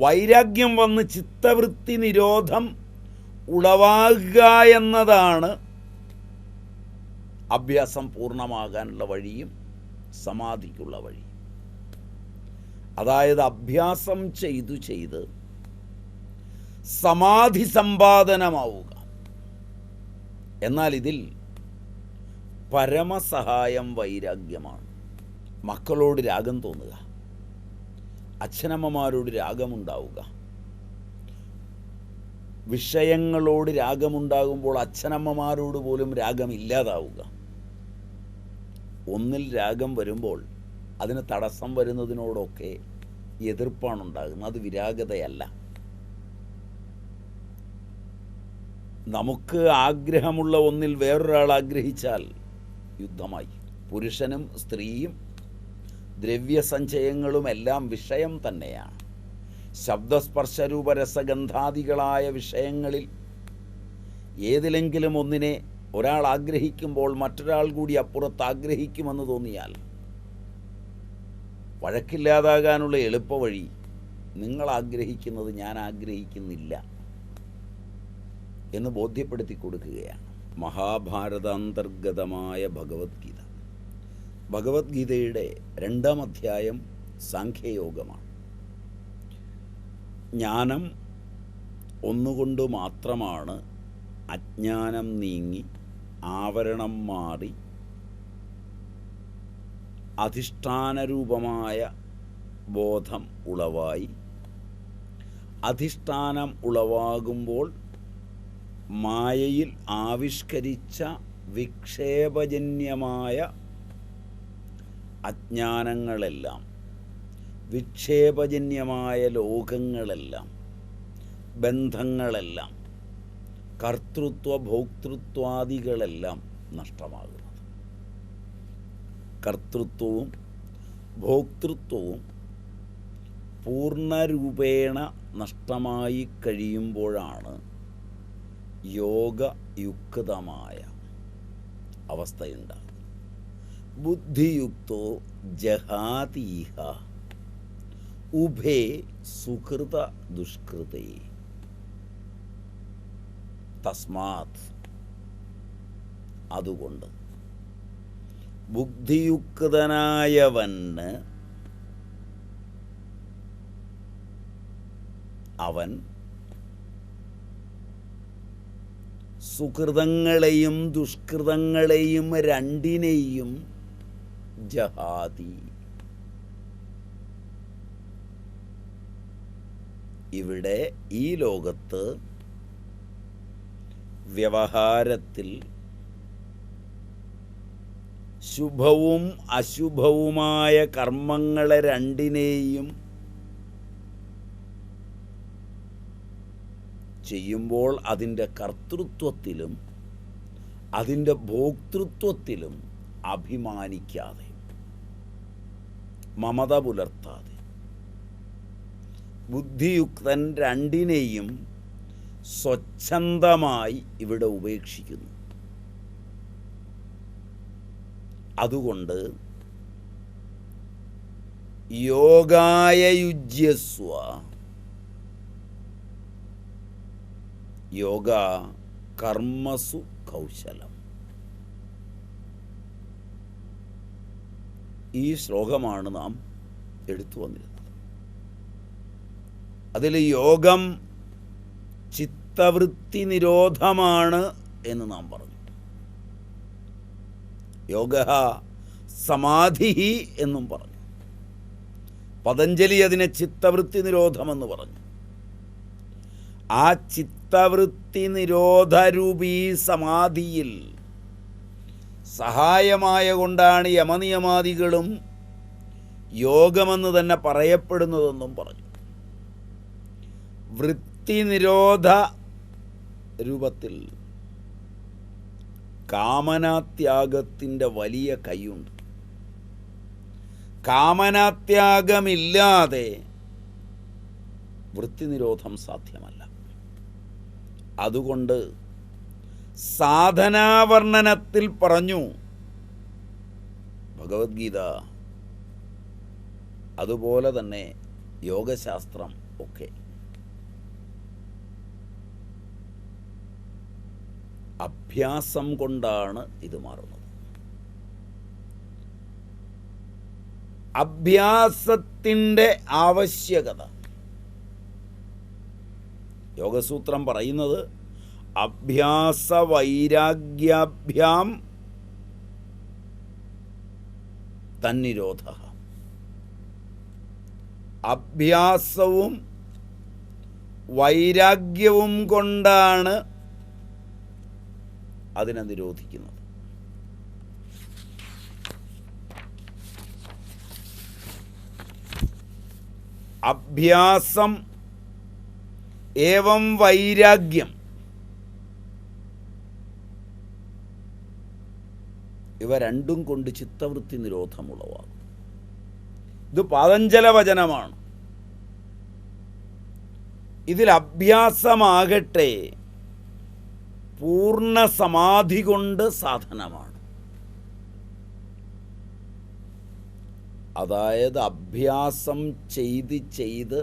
വൈരാഗ്യം വന്ന് ചിത്തവൃത്തി നിരോധം ഉളവാകുക എന്നതാണ് അഭ്യാസം പൂർണ്ണമാകാനുള്ള വഴിയും സമാധിക്കുള്ള വഴി. അതായത് അഭ്യാസം ചെയ്ത് സമാധി സമ്പാദനമാവുക. എന്നാൽ ഇതിൽ പരമസഹായം വൈരാഗ്യമാണ്. മക്കളോട് രാഗം തോന്നുക, അച്ഛനമ്മമാരോട് രാഗമുണ്ടാവുക. വിഷയങ്ങളോട് രാഗമുണ്ടാകുമ്പോൾ അച്ഛനമ്മമാരോട് പോലും രാഗമില്ലാതാവുക. ഒന്നിൽ രാഗം വരുമ്പോൾ അതിന് തടസ്സം വരുന്നതിനോടൊക്കെ എതിർപ്പാണ് ഉണ്ടാകുന്നത്. അത് വിരാഗതയല്ല. നമുക്ക് ആഗ്രഹമുള്ള ഒന്നിൽ വേറൊരാൾ ആഗ്രഹിച്ചാൽ യുദ്ധമായി. പുരുഷനും സ്ത്രീയും ദ്രവ്യസഞ്ചയങ്ങളുമെല്ലാം വിഷയം തന്നെയാണ്. ശബ്ദസ്പർശരൂപരസഗന്ധാദികളായ വിഷയങ്ങളിൽ ഏതിലെങ്കിലും ഒന്നിനെ ഒരാൾ ആഗ്രഹിക്കുമ്പോൾ മറ്റൊരാൾ കൂടി അപ്പുറത്ത് ആഗ്രഹിക്കുമെന്ന് തോന്നിയാൽ വഴക്കില്ലാതാകാനുള്ള എളുപ്പവഴി നിങ്ങൾ ആഗ്രഹിക്കുന്നത് ഞാൻ ആഗ്രഹിക്കുന്നില്ല എന്ന് ബോധ്യപ്പെടുത്തി കൊടുക്കുകയാണ്. മഹാഭാരതാന്തർഗതമായ ഭഗവത്ഗീത. ഭഗവത്ഗീതയുടെ 2-ാം അധ്യായം സാഖ്യയോഗമാണ്. ജ്ഞാനം ഒന്നുകൊണ്ട് മാത്രമാണ് അജ്ഞാനം നീങ്ങി ആവരണം മാറി അധിഷ്ഠാനരൂപമായ ബോധം ഉളവായി, അധിഷ്ഠാനം ഉളവാകുമ്പോൾ മായയിൽ ആവിഷ്കരിച്ച വിക്ഷേപജന്യമായ അജ്ഞാനങ്ങളെല്ലാം, വിക്ഷേപജന്യമായ ലോകങ്ങളെല്ലാം, ബന്ധങ്ങളെല്ലാം, കർത്തൃത്വ ഭോക്തൃത്വാദികളെല്ലാം നഷ്ടമാകുന്നത്. കർത്തൃത്വവും ഭോക്തൃത്വവും പൂർണ്ണരൂപേണ നഷ്ടമായി കഴിയുമ്പോഴാണ് യോഗയുക്തമായ അവസ്ഥയുണ്ടാകുന്നത്. ബുദ്ധിയുക്തോ ജഹാതീഹ ഉഭേ സുഹൃത ദുഷ്കൃതേ തസ്മാത്. അതുകൊണ്ട് ബുദ്ധിയുക്തനായവന് അവൻ സുകൃതങ്ങളെയും ദുഷ്കൃതങ്ങളെയും രണ്ടിനെയും ജഹാതി. ഇവിടെ ഈ ലോകത്ത് വ്യവഹാരത്തിൽ ശുഭവും അശുഭവുമായ കർമ്മങ്ങളെ രണ്ടിനെയും ചെയ്യുമ്പോൾ അതിൻ്റെ കർത്തൃത്വത്തിലും അതിൻ്റെ ഭോക്തൃത്വത്തിലും അഭിമാനിക്കാതെ, മമത പുലർത്താതെ, ബുദ്ധിയുക്തൻ രണ്ടിനെയും സ്വച്ഛന്തമായി ഇവിടെ ഉപേക്ഷിക്കുന്നു. അതുകൊണ്ട് യോഗായ യുജ്യസ്വ, യോഗ കർമ്മസു കൗശലം. ഈ ശ്ലോകമാണ് നാം എടുത്തു വന്നിരുന്നത്. അതിൽ യോഗം ചിത്തവൃത്തി നിരോധമാണ് എന്ന് നാം പറഞ്ഞു. യോഗ സമാധി എന്നും പറഞ്ഞു. പതഞ്ജലി അതിനെ ചിത്തവൃത്തി നിരോധമെന്ന് പറഞ്ഞു. ആ ചിത്തവൃത്തി നിരോധരൂപീ സമാധിയിൽ സഹായമായ കൊണ്ടാണ് യമനിയമാദികളും യോഗമെന്ന് തന്നെ പറയപ്പെടുന്നതെന്നും പറഞ്ഞു. വൃത്തി നിരോധ രൂപത്തിൽ കാമനാത്യാഗത്തിൻ്റെ വലിയ കൈയുണ്ട്. കാമനാത്യാഗമില്ലാതെ വൃത്തിനിരോധം സാധ്യമല്ല. അതുകൊണ്ട് സാധനാവർണ്ണനത്തിൽ പറഞ്ഞു ഭഗവത്ഗീത, അതുപോലെ തന്നെ യോഗശാസ്ത്രം ഒക്കെ അഭ്യാസം കൊണ്ടാണ് ഇത് മാറുന്നത്. അഭ്യാസത്തിൻ്റെ ആവശ്യകത യോഗസൂത്രം പറയുന്നത് അഭ്യാസ വൈരാഗ്യാഭ്യാം തന്നിരോധ. അഭ്യാസവും വൈരാഗ്യവും കൊണ്ടാണ് അതിനെ നിരോധിക്കുന്നത്. അഭ്യാസം ഏവം വൈരാഗ്യം ഇവ രണ്ടും കൊണ്ട് ചിത്തവൃത്തി നിരോധമുളവാകും. ഇത് പാതഞ്ജല വചനമാണ്. ഇതിൽ അഭ്യാസമാകട്ടെ പൂർണ്ണ സമാധി കൊണ്ട് സാധനമാണ്. അതായത് അഭ്യാസം ചെയ്ത്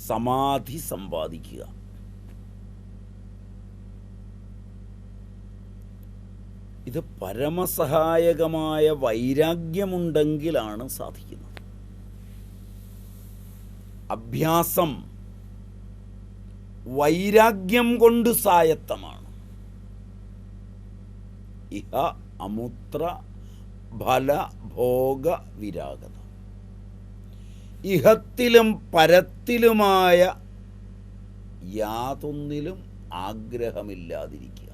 സമാധി സമ്പാദിക്കുക. ഇത് പരമസഹായകമായ വൈരാഗ്യമുണ്ടെങ്കിലാണ് സാധിക്കുന്നത്. അഭ്യാസം വൈരാഗ്യം കൊണ്ട് സായത്തമാണ്. ഇഹ അമുത്ര ഫല ഭോഗ വിരാഗത. ഇഹത്തിലും പരത്തിലുമായ യാതൊന്നിലും ആഗ്രഹമില്ലാതിരിക്കുക.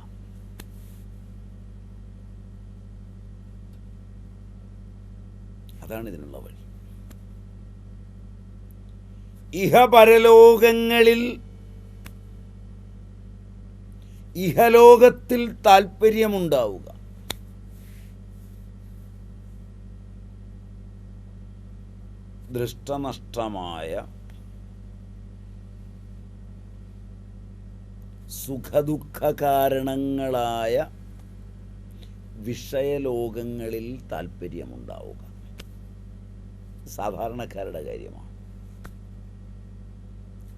അതാണ് ഇതിനുള്ള വഴി. ഇഹപരലോകങ്ങളിൽ ഇഹലോകത്തിൽ താല്പര്യമുണ്ടാവുക. ദൃഷ്ടനഷ്ടമായ സുഖദുഃഖ കാരണങ്ങളായ വിഷയലോകങ്ങളിൽ താല്പര്യമുണ്ടാവുക സാധാരണക്കാരുടെ കാര്യമാണ്.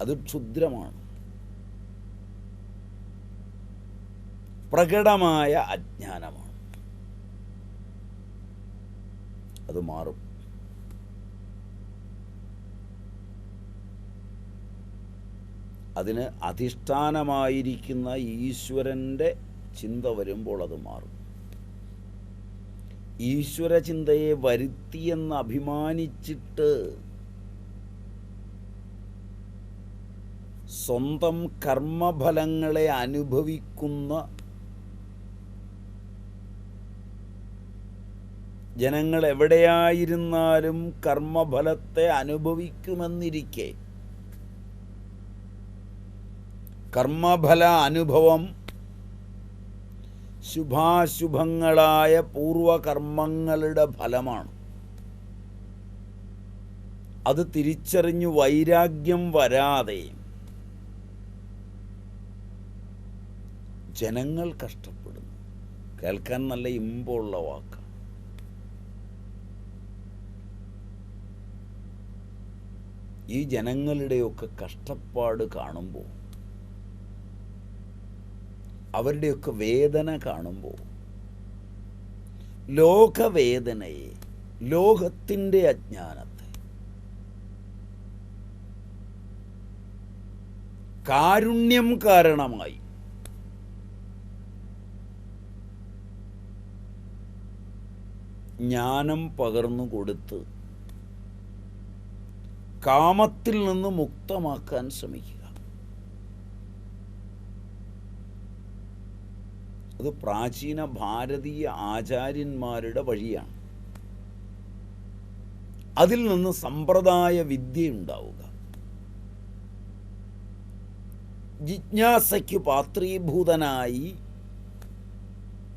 അത് ക്ഷുദ്രമാണ്. പ്രകടമായ അജ്ഞാനമാണ്. അത് മാറും. അതിന് അധിഷ്ഠാനമായിരിക്കുന്ന ഈശ്വരൻ്റെ ചിന്ത വരുമ്പോൾ അത് മാറും. ഈശ്വര ചിന്തയെ വരുത്തിയെന്ന് അഭിമാനിച്ചിട്ട് സ്വന്തം കർമ്മഫലങ്ങളെ അനുഭവിക്കുന്ന ജനങ്ങൾ എവിടെയായിരുന്നാലും കർമ്മഫലത്തെ അനുഭവിക്കുമെന്നിരിക്കെ കർമ്മഫല അനുഭവം ശുഭാശുഭങ്ങളായ പൂർവകർമ്മങ്ങളുടെ ഫലമാണ്. അത് തിരിച്ചറിഞ്ഞു വൈരാഗ്യം വരാതെ ജനങ്ങൾ കഷ്ടപ്പെടുന്നു. കേൾക്കാൻ നല്ല ഇമ്പമുള്ള വാക്ക്. ഈ ജനങ്ങളുടെയൊക്കെ കഷ്ടപ്പാട് കാണുമ്പോൾ, അവരുടെയൊക്കെ വേദന കാണുമ്പോൾ ലോകവേദനയെ, ലോകത്തിൻ്റെ അജ്ഞാനത്തെ കാരുണ്യം കാരണമായി ജ്ഞാനം പകർന്നു കൊടുത്ത് കാമത്തിൽ നിന്ന് മുക്തമാക്കാൻ ശ്രമിക്കുക. അത് പ്രാചീന ഭാരതീയ ആചാര്യന്മാരുടെ വഴിയാണ്. അതിൽ നിന്ന് സമ്പ്രദായ വിദ്യ ഉണ്ടാവുക. ജിജ്ഞാസയ്ക്ക് പാത്രീഭൂതനായി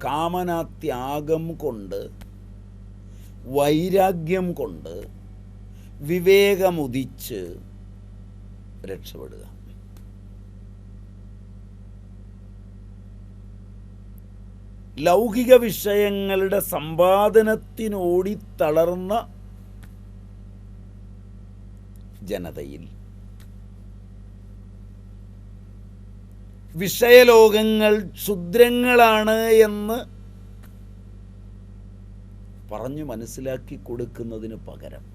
കാമനാത്യാഗം കൊണ്ട്, വൈരാഗ്യം കൊണ്ട് വിവേകമുദിച്ച് രക്ഷപ്പെടുക. ലൗകിക വിഷയങ്ങളുടെ സമ്പാദനത്തിനോടി തളർന്ന ജനതയിൽ വിഷയലോകങ്ങൾ ക്ഷുദ്രങ്ങളാണ് എന്ന് പറഞ്ഞു മനസ്സിലാക്കി കൊടുക്കുന്നതിന് പകരം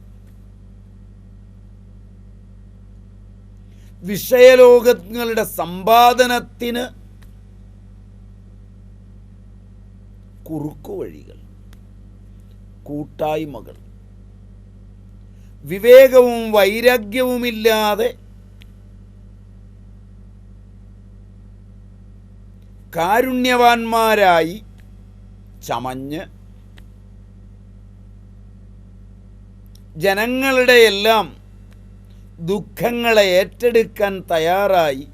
വിഷയലോകങ്ങളുടെ സമ്പാദനത്തിന് കുറുക്കുവഴികൾ, കൂട്ടായ്മകൾ, വിവേകവും വൈരാഗ്യവുമില്ലാതെ കാരുണ്യവാന്മാരായി ചമഞ്ഞ് ജനങ്ങളുടെ എല്ലാം ദുഃഖങ്ങളെ ഏറ്റെടുക്കാൻ തയ്യാറായി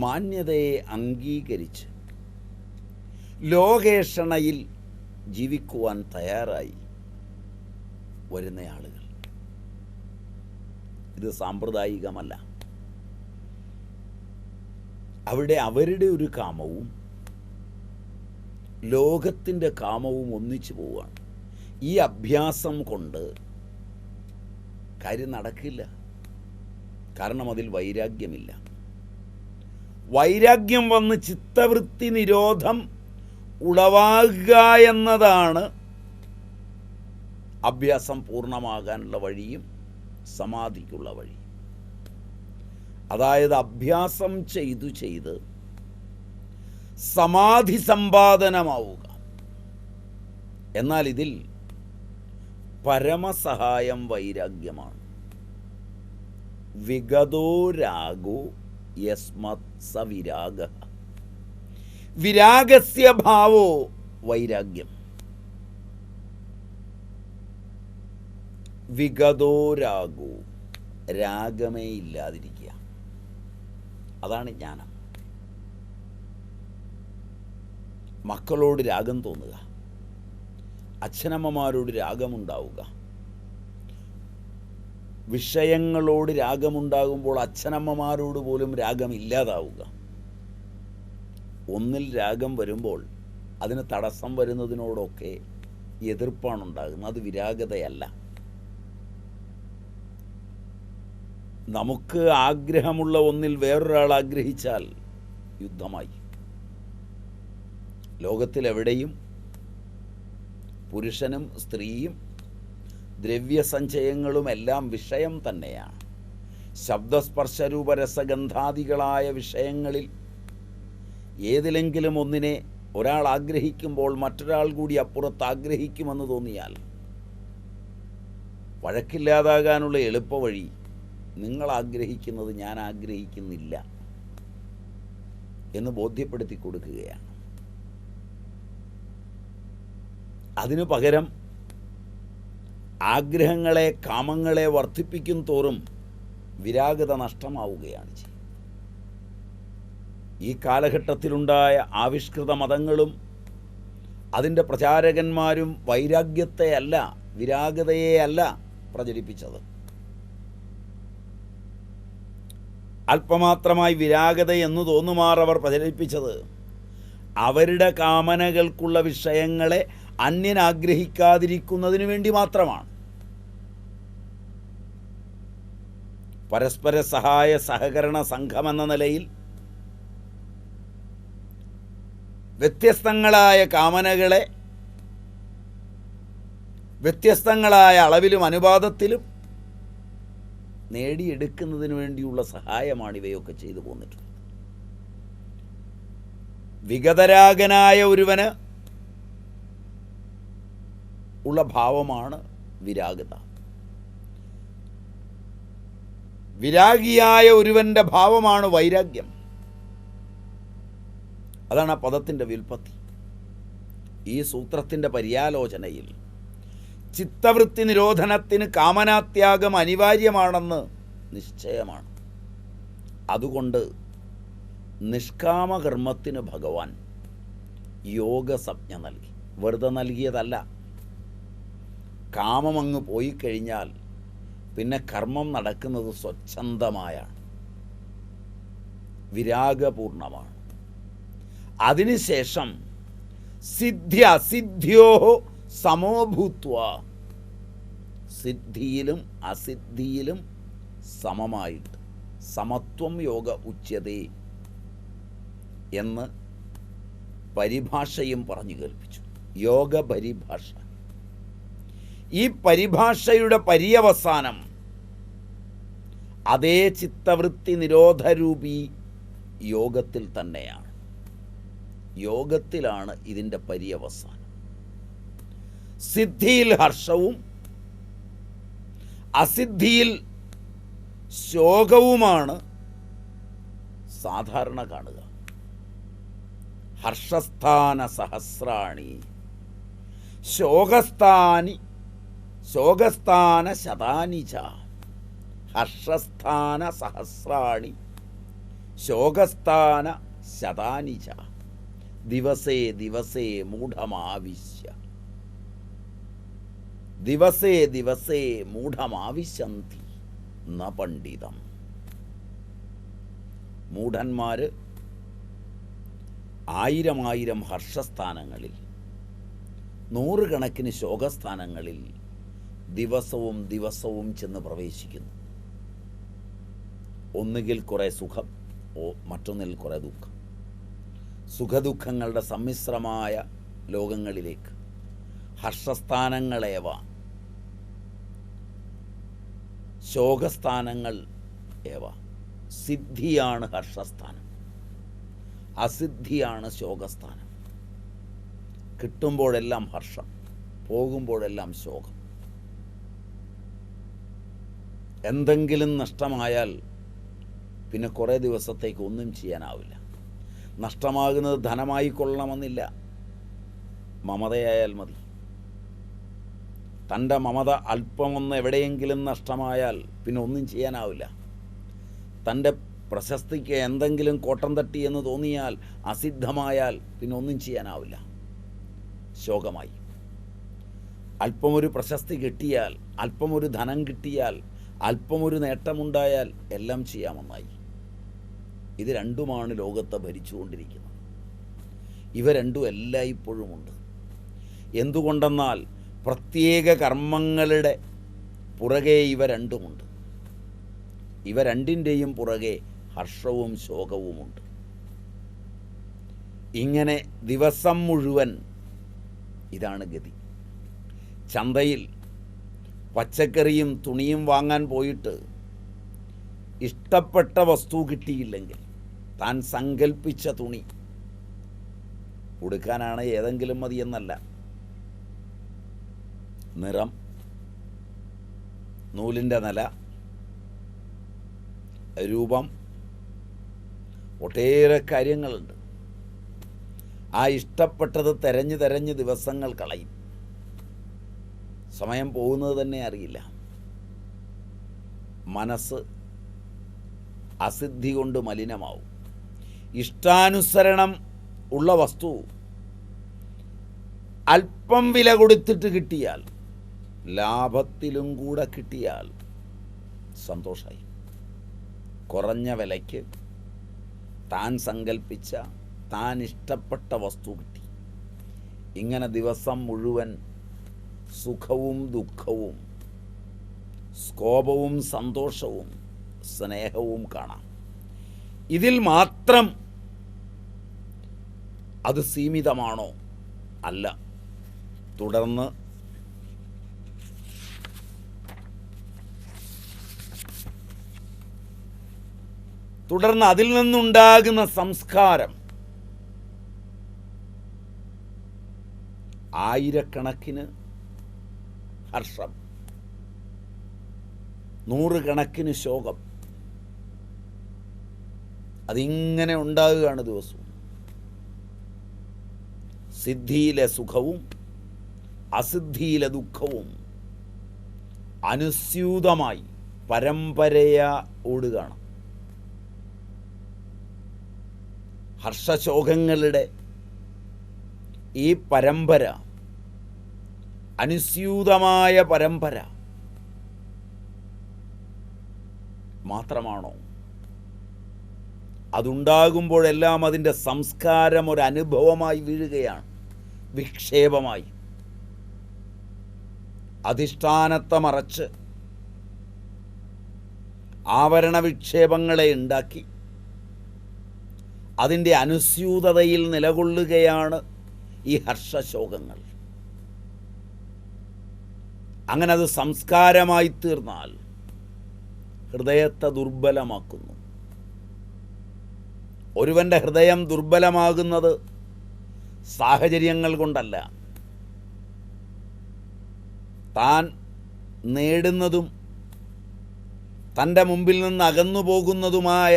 മാന്യതയെ അംഗീകരിച്ച് ലോകേഷണയിൽ ജീവിക്കുവാൻ തയ്യാറായി വരുന്ന ആളുകൾ. ഇത് സാമ്പ്രദായികമല്ല. അവിടെ അവരുടെ ഒരു കാമവും ലോകത്തിൻ്റെ കാമവും ഒന്നിച്ചു പോവുകയാണ്. ഈ അഭ്യാസം കൊണ്ട് കാര്യം നടക്കില്ല. കാരണം അതിൽ വൈരാഗ്യമില്ല. വൈരാഗ്യം വന്ന് ചിത്തവൃത്തി നിരോധം ഉളവാകുക എന്നതാണ് അഭ്യാസം പൂർണ്ണമാകാനുള്ള വഴിയും സമാധിക്കുള്ള വഴി. അതായത് അഭ്യാസം ചെയ്ത് സമാധി സമ്പാദനമാവുക. എന്നാൽ ഇതിൽ പരമസഹായം വൈരാഗ്യമാണ്. വിഗതോ രാഗോ യസ്മത് സ വിരാഗ, വിരാഗസ്യ ഭാവോ വൈരാഗ്യം. വിഗതോ രാഗോ, രാഗമേ ഇല്ലാതിരിക്കുക, അതാണ് ജ്ഞാനം. മക്കളോട് രാഗം തോന്നുക, അച്ഛനമ്മമാരോട് രാഗമുണ്ടാവുക. വിഷയങ്ങളോട് രാഗമുണ്ടാകുമ്പോൾ അച്ഛനമ്മമാരോട് പോലും രാഗമില്ലാതാവുക. ഒന്നിൽ രാഗം വരുമ്പോൾ അതിന് തടസ്സം വരുന്നതിനോടൊക്കെ എതിർപ്പാണുണ്ടാകുന്നത്. അത് വിരാഗതയല്ല. നമുക്ക് ആഗ്രഹമുള്ള ഒന്നിൽ വേറൊരാൾ ആഗ്രഹിച്ചാൽ യുദ്ധമായി. ലോകത്തിലെവിടെയും പുരുഷനും സ്ത്രീയും ദ്രവ്യസഞ്ചയങ്ങളുമെല്ലാം വിഷയം തന്നെയാണ്. ശബ്ദസ്പർശരൂപരസഗന്ധാദികളായ വിഷയങ്ങളിൽ ഏതിലെങ്കിലും ഒന്നിനെ ഒരാൾ ആഗ്രഹിക്കുമ്പോൾ മറ്റൊരാൾ കൂടി അപ്പുറത്ത് ആഗ്രഹിക്കുമെന്ന് തോന്നിയാൽ വഴക്കില്ലാതാകാനുള്ള എളുപ്പവഴി നിങ്ങൾ ആഗ്രഹിക്കുന്നത് ഞാൻ ആഗ്രഹിക്കുന്നില്ല എന്ന് ബോധ്യപ്പെടുത്തി കൊടുക്കുകയാണ്. അതിനു പകരം ആഗ്രഹങ്ങളെ, കാമങ്ങളെ വർദ്ധിപ്പിക്കും തോറും വിരാഗത നഷ്ടമാവുകയാണ് ചെയ്യുന്നത്. ഈ കാലഘട്ടത്തിലുണ്ടായ ആവിഷ്കൃത മതങ്ങളും അതിൻ്റെ പ്രചാരകന്മാരും വൈരാഗ്യത്തെയല്ല, വിരാഗതയെയല്ല പ്രചരിപ്പിച്ചത്. അല്പമാത്രമായി വിരാഗത എന്ന് തോന്നുമാർ അവർ പ്രചരിപ്പിച്ചത് അവരുടെ കാമനകൾക്കുള്ള വിഷയങ്ങളെ അന്യൻ ആഗ്രഹിക്കാതിരിക്കുന്നതിന് വേണ്ടി മാത്രമാണ്. പരസ്പര സഹായ സഹകരണ സംഘമെന്ന നിലയിൽ വ്യത്യസ്തങ്ങളായ കാമനകളെ വ്യത്യസ്തങ്ങളായ അളവിലും അനുപാതത്തിലും നേടിയെടുക്കുന്നതിന് വേണ്ടിയുള്ള സഹായമാണ് ഇവയൊക്കെ ചെയ്തു പോന്നിട്ടുള്ളത്. വിഗതരാഗനായ ഒരുവന് ഉള്ള ഭാവമാണ് വിരാഗത. വിരാഗിയായ ഒരുവൻ്റെ ഭാവമാണ് വൈരാഗ്യം. അതാണ് ആ പദത്തിൻ്റെ വ്യുൽപ്പത്തി. ഈ സൂത്രത്തിൻ്റെ പര്യാലോചനയിൽ ചിത്തവൃത്തി നിരോധനത്തിന് കാമനാത്യാഗം അനിവാര്യമാണെന്ന് നിശ്ചയമാണ്. അതുകൊണ്ട് നിഷ്കാമകർമ്മത്തിന് ഭഗവാൻ യോഗസംജ്ഞ നൽകി. വെറുതെ നൽകിയതല്ല. കാമമങ്ങ് പോയി കഴിഞ്ഞാൽ പിന്നെ കർമ്മം നടക്കുന്നത് സ്വച്ഛന്തമായാണ്, വിരാഗപൂർണമാണ്. അതിനുശേഷം സിദ്ധ്യ സിദ്ധ്യോ സമോഭൂത്വ, സിദ്ധിയിലും അസിദ്ധിയിലും സമമായിട്ട് സമത്വം യോഗ ഉച്യതേ എന്ന് പരിഭാഷയും പറഞ്ഞു കേൾപ്പിച്ചു. യോഗ പരിഭാഷ. ഈ പരിഭാഷയുടെ പര്യവസാനം അതേ ചിത്തവൃത്തി നിരോധരൂപി യോഗത്തിൽ തന്നെയാണ്. യോഗത്തിലാണ് ഇതിൻ്റെ പര്യവസാനം. സിദ്ധിയിൽ ഹർഷവും അസിദ്ധിയിൽ ശോകവുമാണ് സാധാരണ കാണുക. ഹർഷസ്ഥാന സഹസ്രാണി ശോകസ്ഥാന ശതാനി ച. ഹർഷസ്ഥാന സഹസ്രാണി ശോകസ്ഥാന ശതാനി ച. ദിവസേ ദിവസേ മൂഢമാവിശ്യ. ദിവസേ ദിവസേ മൂഢമാവിശന്തി ന പണ്ഡിതം. മൂഢന്മാർ ആയിരം ഹർഷസ്ഥാനങ്ങളിൽ, നൂറുകണക്കിന് ശോകസ്ഥാനങ്ങളിൽ ദിവസവും ദിവസവും ചെന്ന് പ്രവേശിക്കുന്നു. ഒന്നുകിൽ കുറേ സുഖം, മറ്റൊന്നിൽ കുറേ ദുഃഖം. സുഖദുഃഖങ്ങളുടെ സമ്മിശ്രമായ ലോകങ്ങളിലേക്ക്. ഹർഷസ്ഥാനങ്ങളേവ ശോകസ്ഥാനങ്ങൾ ഏവ. സിദ്ധിയാണ് ഹർഷസ്ഥാനം, അസിദ്ധിയാണ് ശോകസ്ഥാനം. കിട്ടുമ്പോഴെല്ലാം ഹർഷം, പോകുമ്പോഴെല്ലാം ശോകം. എന്തെങ്കിലും നഷ്ടമായാൽ പിന്നെ കുറേ ദിവസത്തേക്ക് ഒന്നും ചെയ്യാനാവില്ല. നഷ്ടമാകുന്നത് ധനമായി കൊള്ളണമെന്നില്ല, മമതയായാൽ മതി. തൻ്റെ മമത അല്പമൊന്ന് എവിടെയെങ്കിലും നഷ്ടമായാൽ പിന്നെ ഒന്നും ചെയ്യാനാവില്ല. തൻ്റെ പ്രശസ്തിക്ക് എന്തെങ്കിലും കോട്ടം തട്ടി എന്ന് തോന്നിയാൽ, അസിദ്ധമായാൽ പിന്നെ ഒന്നും ചെയ്യാനാവില്ല, ശോകമായി. അല്പമൊരു പ്രശസ്തി കിട്ടിയാൽ, അല്പമൊരു ധനം കിട്ടിയാൽ, അല്പമൊരു നേട്ടമുണ്ടായാൽ എല്ലാം ചെയ്യാമെന്നായി. ഇത് രണ്ടുമാണ് ലോകത്തെ ഭരിച്ചുകൊണ്ടിരിക്കുന്നത്. ഇവ രണ്ടും എല്ലായ്പ്പോഴുമുണ്ട്. എന്തുകൊണ്ടെന്നാൽ പ്രത്യേക കർമ്മങ്ങളുടെ പുറകെ ഇവ രണ്ടുമുണ്ട്. ഇവ രണ്ടിൻ്റെയും പുറകെ ഹർഷവും ശോകവുമുണ്ട്. ഇങ്ങനെ ദിവസം മുഴുവൻ ഇതാണ് ഗതി. ചന്തയിൽ പച്ചക്കറിയും തുണിയും വാങ്ങാൻ പോയിട്ട് ഇഷ്ടപ്പെട്ട വസ്തു കിട്ടിയില്ലെങ്കിൽ, താൻ സങ്കൽപ്പിച്ച തുണി ഉടുക്കാനാണ് ഏതെങ്കിലും മതിയെന്നല്ല, നിറം, നൂലിൻ്റെ നില, രൂപം, ഒട്ടേറെ കാര്യങ്ങളുണ്ട്. ആ ഇഷ്ടപ്പെട്ടത് തെരഞ്ഞ് ദിവസങ്ങൾ കളയും. സമയം പോകുന്നത് തന്നെ അറിയില്ല. മനസ്സ് അസിദ്ധി കൊണ്ട് മലിനമാവും. ഇഷ്ടാനുസരണം ഉള്ള വസ്തു അല്പം വില കൊടുത്തിട്ട് കിട്ടിയാൽ, ലാഭത്തിലും കൂടെ കിട്ടിയാൽ സന്തോഷമായി. കുറഞ്ഞ വിലയ്ക്ക് താൻ സങ്കൽപ്പിച്ച, താൻ ഇഷ്ടപ്പെട്ട വസ്തു കിട്ടി. ഇങ്ങനെ ദിവസം മുഴുവൻ സുഖവും ദുഃഖവും, കോപവും സന്തോഷവും സ്നേഹവും കാണാം. ഇതിൽ മാത്രം അത് സീമിതമാണോ? അല്ല. തുടർന്ന് അതിൽ നിന്നുണ്ടാകുന്ന സംസ്കാരം ആയിരക്കണക്കിന് ഹർഷം, നൂറുകണക്കിന് ശോകം, അതിങ്ങനെ ഉണ്ടാകുകയാണ് ദിവസവും. സിദ്ധിയിലെ സുഖവും അസിദ്ധിയിലെ ദുഃഖവും അനുസ്യൂതമായി പരമ്പരയാ ഓടുകയാണ്. ഹർഷശോകങ്ങളുടെ ഈ പരമ്പര, അനുസ്യൂതമായ പരമ്പര മാത്രമാണോ? അതുണ്ടാകുമ്പോഴെല്ലാം അതിൻ്റെ സംസ്കാരം ഒരനുഭവമായി വീഴുകയാണ്. വിക്ഷേപമായി അധിഷ്ഠാനത്തെ മറച്ച് ആവരണ വിക്ഷേപങ്ങളെ ഉണ്ടാക്കി അതിൻ്റെ അനുസ്യൂതതയിൽ നിലകൊള്ളുകയാണ് ഈ ഹർഷശോകങ്ങൾ. അങ്ങനെ അത് സംസ്കാരമായി തീർന്നാൽ ഹൃദയത്തെ ദുർബലമാക്കുന്നു. ഒരുവൻ്റെ ഹൃദയം ദുർബലമാകുന്നത് സാഹചര്യങ്ങൾ കൊണ്ടല്ല, താൻ നേടുന്നതും തൻ്റെ മുമ്പിൽ നിന്ന് അകന്നു പോകുന്നതുമായ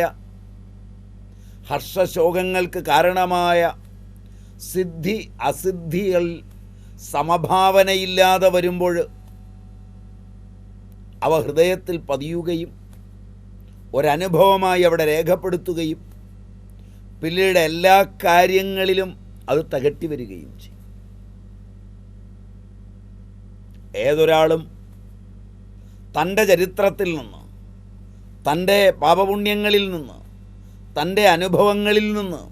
ഹർഷശോകങ്ങൾക്ക് കാരണമായ സിദ്ധി അസിദ്ധികൾ സമഭാവനയില്ലാതെ വരുമ്പോൾ അവ ഹൃദയത്തിൽ പതിയുകയും ഒരനുഭവമായി അവിടെ രേഖപ്പെടുത്തുകയും പിന്നീട് എല്ലാ കാര്യങ്ങളിലും അത് തകട്ടി വരികയും ചെയ്യും. ഏതൊരാളും തൻ്റെ ചരിത്രത്തിൽ നിന്ന്, തൻ്റെ പാപപുണ്യങ്ങളിൽ നിന്ന്, തൻ്റെ അനുഭവങ്ങളിൽ നിന്ന്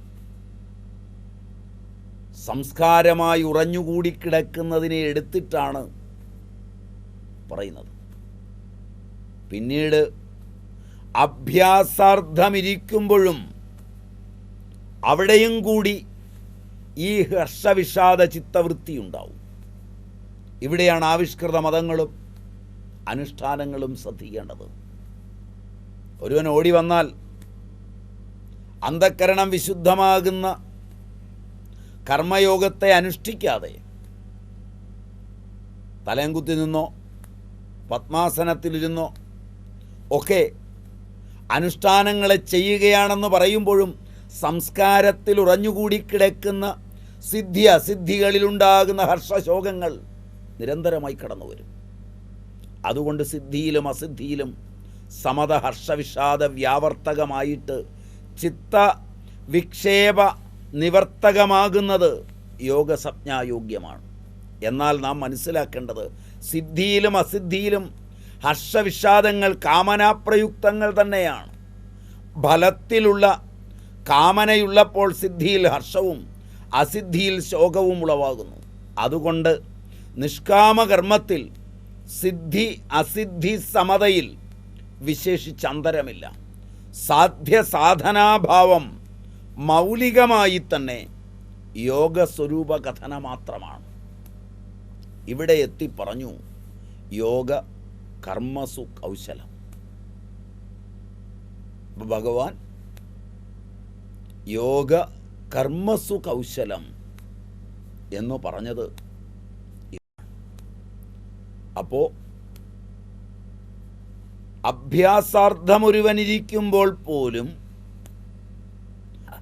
സംസ്കാരമായി ഉറഞ്ഞുകൂടി കിടക്കുന്നതിനെ എടുത്തിട്ടാണ് പറയുന്നത്. പിന്നീട് അഭ്യാസാർത്ഥമിരിക്കുമ്പോഴും അവിടെയും കൂടി ഈ ഹർഷവിഷാദ ചിത്തവൃത്തി ഉണ്ടാവും. ഇവിടെയാണ് ആവിഷ്കൃത മതങ്ങളും അനുഷ്ഠാനങ്ങളും ശ്രദ്ധിക്കേണ്ടത്. ഒരുവൻ ഓടി വന്നാൽ അന്ധക്കരണം വിശുദ്ധമാകുന്ന കർമ്മയോഗത്തെ അനുഷ്ഠിക്കാതെ തലയും കുത്തി നിന്നോ പത്മാസനത്തിലിരുന്നോ ഒക്കെ അനുഷ്ഠാനങ്ങളെ ചെയ്യുകയാണെന്ന് പറയുമ്പോഴും സംസ്കാരത്തിൽ ഉറഞ്ഞുകൂടി കിടക്കുന്ന സിദ്ധി അസിദ്ധികളിലുണ്ടാകുന്ന ഹർഷശോകങ്ങൾ നിരന്തരമായി കടന്നു വരും. അതുകൊണ്ട് സിദ്ധിയിലും അസിദ്ധിയിലും സമത ഹർഷവിഷാദ വ്യാവർത്തകമായിട്ട് ചിത്ത വിക്ഷേപ നിവർത്തകമാകുന്നത് യോഗസംജ്ഞായോഗ്യമാണ്. എന്നാൽ നാം മനസ്സിലാക്കേണ്ടത് സിദ്ധിയിലും അസിദ്ധിയിലും ഹർഷവിഷാദങ്ങൾ കാമനാപ്രയുക്തങ്ങൾ തന്നെയാണ്. ഫലത്തിലുള്ള കാമനയുള്ളപ്പോൾ സിദ്ധിയിൽ ഹർഷവും അസിദ്ധിയിൽ ശോകവും ഉളവാകുന്നു. അതുകൊണ്ട് നിഷ്കാമകർമ്മത്തിൽ സിദ്ധി അസിദ്ധി സമതയിൽ വിശേഷിച്ചന്തരമില്ല. സാധ്യസാധനാഭാവം മൗലികമായി തന്നെ യോഗസ്വരൂപ കഥന മാത്രമാണ്. ഇവിടെ എത്തി പറഞ്ഞു യോഗ കർമ്മസു കൗശലം. ഭഗവാൻ യോഗ കർമ്മസു കൗശലം എന്ന് പറഞ്ഞത്. അപ്പോൾ അഭ്യാസാർത്ഥമൊരുവനിരിക്കുമ്പോൾ പോലും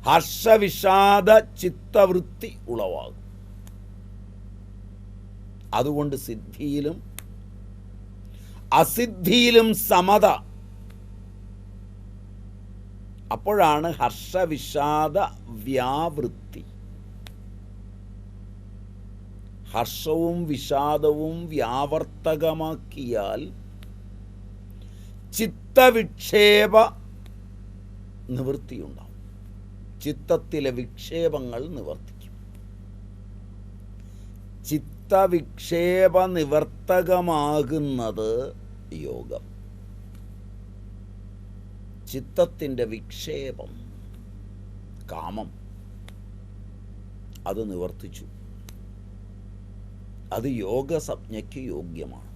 ഹർഷവിഷാദ ചിത്തവൃത്തി ഉളവാകും. അതുകൊണ്ട് സിദ്ധിയിലും അസിദ്ധിയിലും സമത. അപ്പോഴാണ് ഹർഷവിഷാദ വ്യാവൃത്തി. ഹർഷവും വിഷാദവും വ്യാവർത്തകമാക്കിയാൽ ചിത്തവിക്ഷേപ നിവൃത്തിയുണ്ടാവും. ചിത്തത്തിലെ വിക്ഷേപങ്ങൾ നിവർത്തിക്കും. ചിത്തവിക്ഷേപ നിവർത്തകമാകുന്നത് യോഗം. ചിത്തത്തിൻ്റെ വിക്ഷേപം കാമം അത് നിവർത്തിച്ചു. അത് യോഗസംജ്ഞയ്ക്ക് യോഗ്യമാണ്.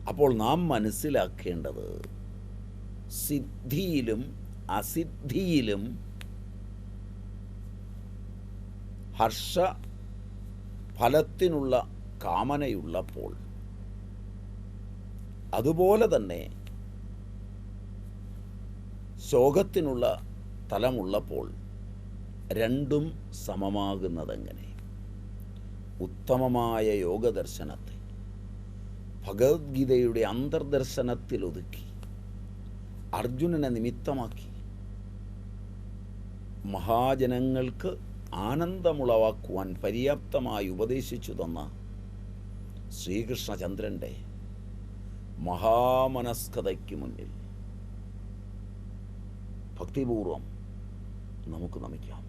അപ്പോൾ നാം മനസ്സിലാക്കേണ്ടത് സിദ്ധിയിലും അസിദ്ധിയിലും ഹർഷ ഫലത്തിനുള്ള കാമനയുള്ളപ്പോൾ, അതുപോലെ തന്നെ ശോകത്തിനുള്ള തലമുള്ളപ്പോൾ രണ്ടും സമമാകുന്നതെങ്ങനെ? ഉത്തമമായ യോഗദർശനത്തെ ഭഗവത്ഗീതയുടെ അന്തർദർശനത്തിൽ ഒതുക്കി അർജുനനെ നിമിത്തമാക്കി മഹാജനങ്ങൾക്ക് ആനന്ദമുളവാക്കുവാൻ പര്യാപ്തമായി ഉപദേശിച്ചു തന്ന ശ്രീകൃഷ്ണചന്ദ്രൻ്റെ മഹാമനസ്കതയ്ക്ക് മുന്നിൽ ഭക്തിപൂർവം നമുക്ക് നമിക്കാം.